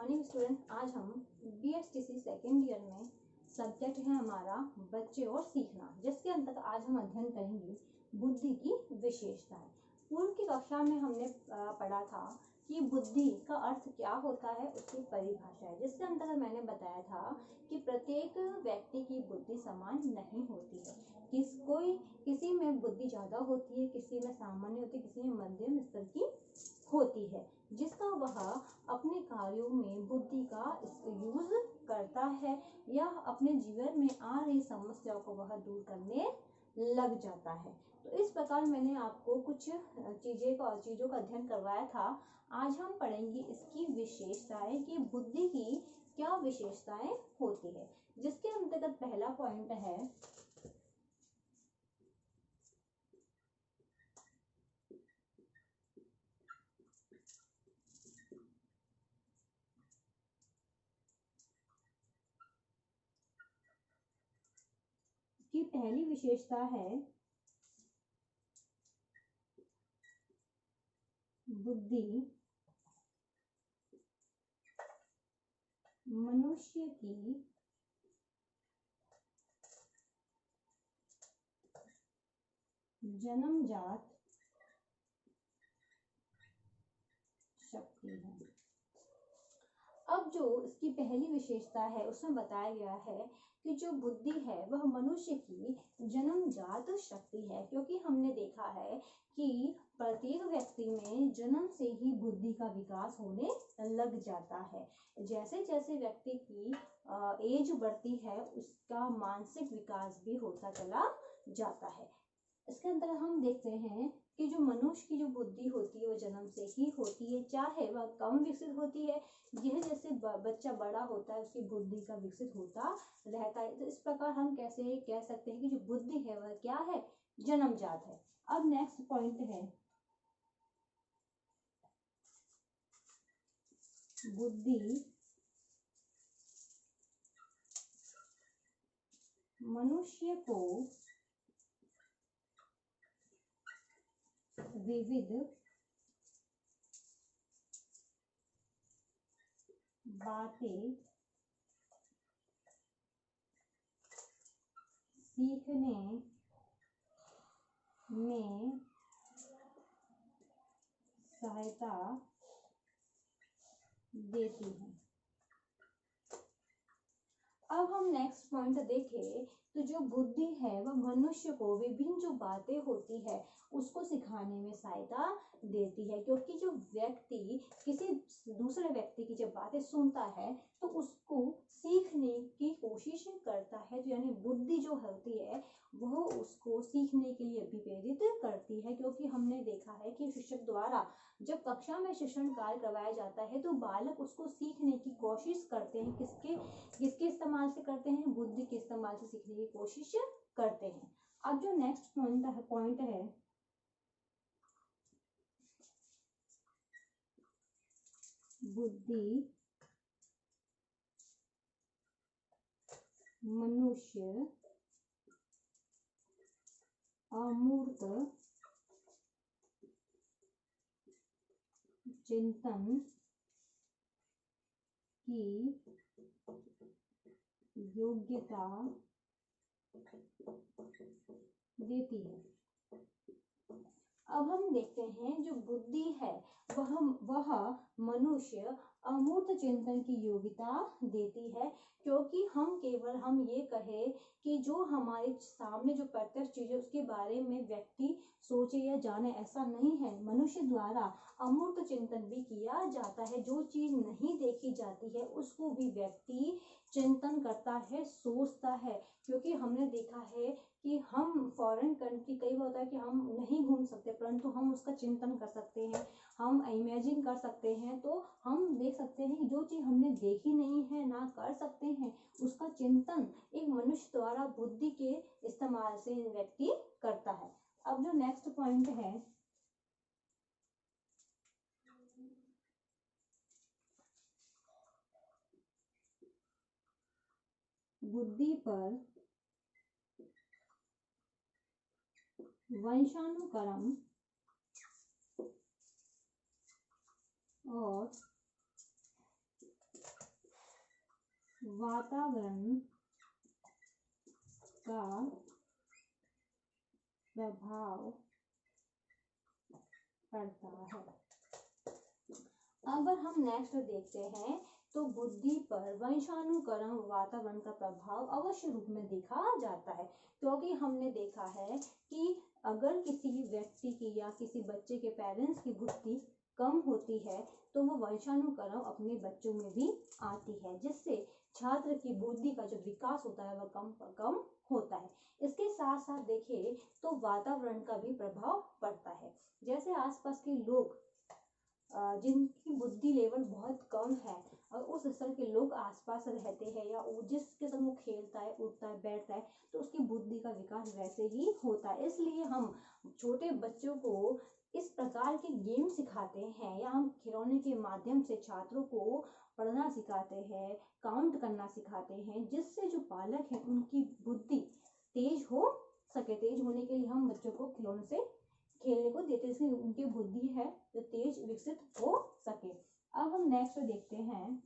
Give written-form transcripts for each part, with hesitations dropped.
Morning student. आज हम BSTC second year में सब्जेक्ट है हमारा बच्चे और सीखना, जिसके अंतर्गत आज हम अध्ययन करेंगे बुद्धि की विशेषताएं। पूर्व की कक्षा में हमने पढ़ा था कि बुद्धि का अर्थ क्या होता है, उसकी परिभाषा है, जिसके अंतर्गत मैंने बताया था कि प्रत्येक व्यक्ति की बुद्धि समान नहीं होती है। किसी में बुद्धि ज़्यादा होती है, किसी में सामान्य होती है, किसी में मध्यम स्तर की होती है, जिसका वह अपने कार्यों में बुद्धि का यूज करता है या अपने जीवन में आ रही समस्याओं को वह दूर करने लग जाता है। तो इस प्रकार मैंने आपको कुछ चीज़ों का अध्ययन करवाया था। आज हम पढ़ेंगे इसकी विशेषताएं कि बुद्धि की क्या विशेषताएं होती है, जिसके अंतर्गत पहला पॉइंट है कि पहली विशेषता है बुद्धि मनुष्य की जन्मजात शक्ति है। अब जो इसकी पहली विशेषता है उसमें बताया गया है कि जो बुद्धि है वह मनुष्य की जन्मजात शक्ति है, क्योंकि हमने देखा है कि प्रत्येक व्यक्ति में जन्म से ही बुद्धि का विकास होने लग जाता है। जैसे जैसे व्यक्ति की एज बढ़ती है उसका मानसिक विकास भी होता चला जाता है। इसके अंदर हम देखते हैं कि जो मनुष्य की जो बुद्धि होती है वो जन्म से ही होती है, चाहे वह कम विकसित होती है, यह जैसे बच्चा बड़ा होता है उसकी बुद्धि का विकसित होता रहता है। तो इस प्रकार हम कैसे कह सकते हैं कि जो बुद्धि है वह क्या है, जन्मजात है। अब नेक्स्ट पॉइंट है बुद्धि मनुष्य को विविध बातें सीखने में सहायता देती है। अब हम नेक्स्ट पॉइंट देखें तो जो बुद्धि है वह मनुष्य को विभिन्न जो बातें होती है उसको सिखाने में सहायता देती है, क्योंकि जो व्यक्ति किसी दूसरे व्यक्ति की जब बातें सुनता है तो उसको सीखने की कोशिश करता है। तो यानी बुद्धि जो होती है वह उसको सीखने के लिए भी प्रेरित करती है, क्योंकि हमने देखा है कि शिक्षक द्वारा जब कक्षा में शिक्षण कार्य करवाया जाता है तो बालक उसको सीखने की कोशिश करते हैं। किसके इस्तेमाल से करते हैं, बुद्धि के इस्तेमाल से सीखने की कोशिश करते हैं। अब जो नेक्स्ट पॉइंट है बुद्धि मनुष्य अमूर्त चिंतन की योग्यता देती है। अब हम देखते हैं जो बुद्धि है वह मनुष्य अमूर्त चिंतन की योग्यता देती है, क्योंकि हम ये कहे कि जो हमारे सामने जो प्रत्यक्ष चीज है उसके बारे में व्यक्ति सोचे या जाने, ऐसा नहीं है। मनुष्य द्वारा अमूर्त चिंतन भी किया जाता है। जो चीज नहीं देखी जाती है उसको भी व्यक्ति चिंतन करता है, सोचता है, क्योंकि हमने देखा है कि हम फॉरेन कंट्री कई बार होता है कि हम नहीं घूम सकते, परंतु हम उसका चिंतन कर सकते हैं, हम इमेजिन कर सकते हैं। तो हम देख सकते हैं कि जो चीज़ हमने देखी नहीं है ना कर सकते हैं उसका चिंतन एक मनुष्य द्वारा बुद्धि के इस्तेमाल से व्यक्ति करता है। अब जो नेक्स्ट पॉइंट है बुद्धि पर वंशानुक्रम और वातावरण का प्रभाव पड़ता है। अगर हम नेक्स्ट देखते हैं तो बुद्धि पर वंशानुकरण वातावरण का प्रभाव अवश्य रूप में देखा जाता है, क्योंकि हमने देखा है कि अगर किसी व्यक्ति की या किसी बच्चे के पेरेंट्स की बुद्धि कम होती है तो वो वंशानुकरण अपने बच्चों में भी आती है, जिससे छात्र की बुद्धि का जो विकास होता है वह कम होता है। इसके साथ साथ देखें तो वातावरण का भी प्रभाव पड़ता है। जैसे आसपास के लोग जिनकी बुद्धि लेवल बहुत कम है और उस स्तर के लोग आसपास रहते हैं या जिसके संग वो खेलता है, उठता है, बैठता है, तो उसकी बुद्धि का विकास वैसे ही होता है। इसलिए हम छोटे बच्चों को इस प्रकार के गेम सिखाते हैं या हम खिलौने के माध्यम से छात्रों को पढ़ना सिखाते हैं, काउंट करना सिखाते हैं, जिससे जो बालक है उनकी बुद्धि तेज हो सके। तेज होने के लिए हम बच्चों को खिलौने से खेलने को देते, इसलिए उनकी बुद्धि है जो तेज विकसित हो सके। अब हम नेक्स्ट देखते हैं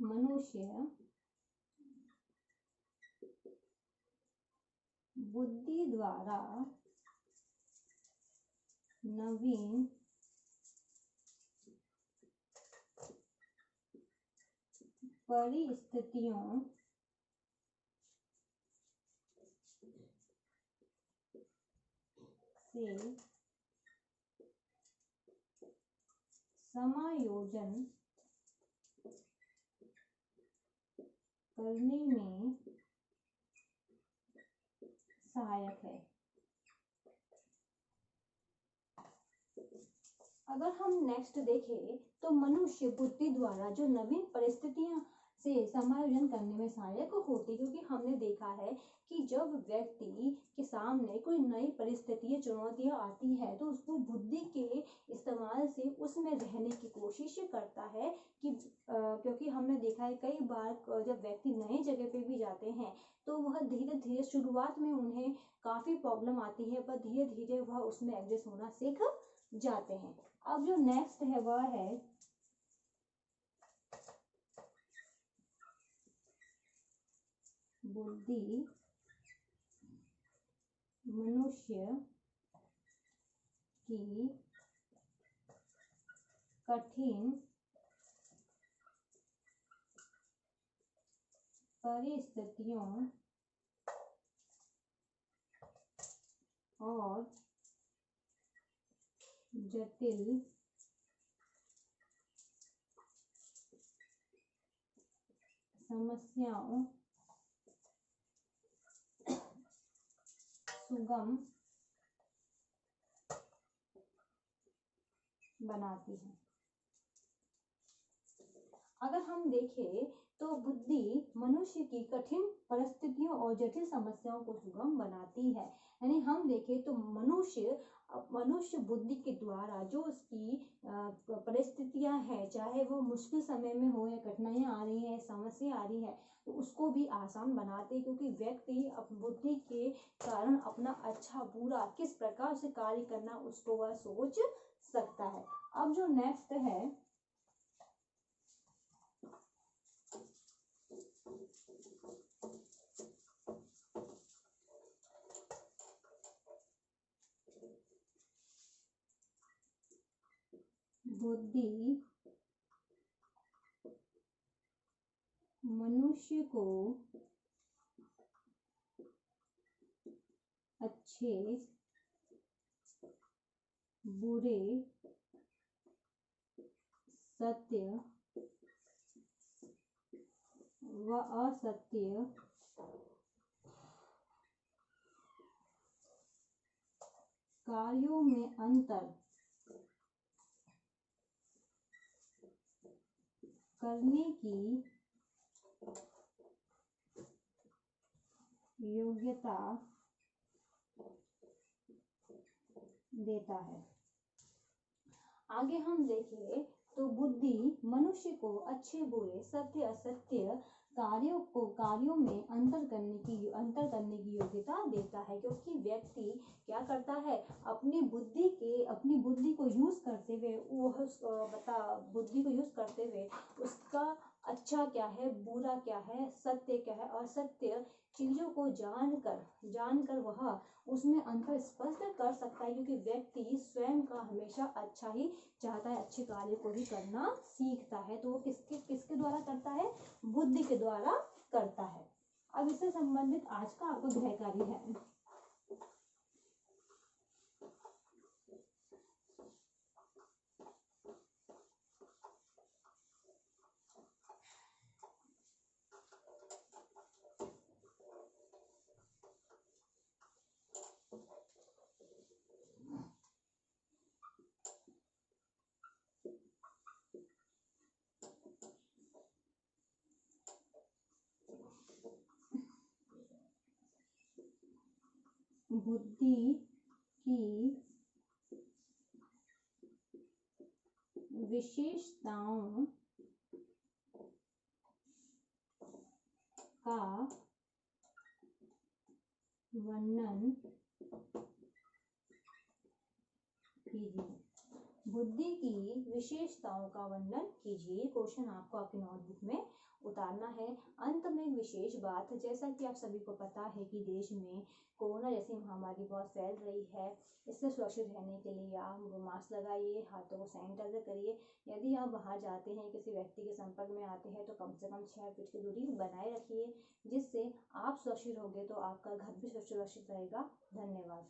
मनुष्य बुद्धि द्वारा नवीन परिस्थितियों से समायोजन करने में सहायक है। अगर हम नेक्स्ट देखें तो मनुष्य बुद्धि द्वारा जो नवीन परिस्थितियां से समायोजन करने में सहायक होती है, क्योंकि हमने देखा है कि जब व्यक्ति के सामने कोई नई परिस्थितियां चुनौतियां आती है तो उसको बुद्धि के इस्तेमाल से उसमें रहने की कोशिश करता है कि क्योंकि हमने देखा है कई बार जब व्यक्ति नई जगह पे भी जाते हैं तो वह धीरे धीरे शुरुआत में उन्हें काफी प्रॉब्लम आती है, पर धीरे धीरे वह उसमें एडजस्ट होना सीख जाते हैं। अब जो नेक्स्ट है वह है बुद्धि मनुष्य की कठिन परिस्थितियों और जटिल समस्याओं सुगम बनाती है। अगर हम देखें तो बुद्धि मनुष्य की कठिन परिस्थितियों और जटिल समस्याओं को सुगम बनाती है। यानी हम देखें तो मनुष्य बुद्धि के द्वारा जो उसकी परिस्थितियां हैं, चाहे वो मुश्किल समय में हो या कठिनाइयां आ रही है, समस्या आ रही है, तो उसको भी आसान बनाते, क्योंकि व्यक्ति बुद्धि के कारण अपना अच्छा बुरा किस प्रकार से कार्य करना उसको वह सोच सकता है। अब जो नेक्स्ट है बुद्धि मनुष्य को अच्छे बुरे सत्य व असत्य कार्यों में अंतर करने की योग्यता देता है। आगे हम देखें तो बुद्धि मनुष्य को अच्छे बुरे सत्य असत्य कार्यों में अंतर करने की योग्यता देता है, क्योंकि व्यक्ति क्या करता है, अपनी बुद्धि को यूज करते हुए बुद्धि को यूज करते हुए उसका अच्छा क्या है, बुरा क्या है, सत्य क्या है, असत्य चीजों को जानकर वह उसमें अंतर स्पष्ट कर सकता है, क्योंकि व्यक्ति स्वयं का हमेशा अच्छा ही चाहता है, अच्छे कार्य को ही करना सीखता है। तो वो किसके द्वारा करता है, बुद्धि के द्वारा करता है। अब इससे संबंधित आज का आपका गृह कार्य है। बुद्धि की विशेषताओं का वर्णन कीजिए। बुद्धि की विशेषताओं का वर्णन कीजिए। क्वेश्चन आपको आपकी नोटबुक में उतारना है। अंत में एक विशेष बात, जैसा कि आप सभी को पता है कि देश में कोरोना जैसी महामारी बहुत फैल रही है। इससे सुरक्षित रहने के लिए आप मास्क लगाइए, हाथों को सैनिटाइजर करिए। यदि आप बाहर जाते हैं, किसी व्यक्ति के संपर्क में आते हैं, तो कम से कम 6 फीट की दूरी बनाए रखिए, जिससे आप सुरक्षित होंगे तो आपका घर भी सुरक्षित रहेगा। धन्यवाद।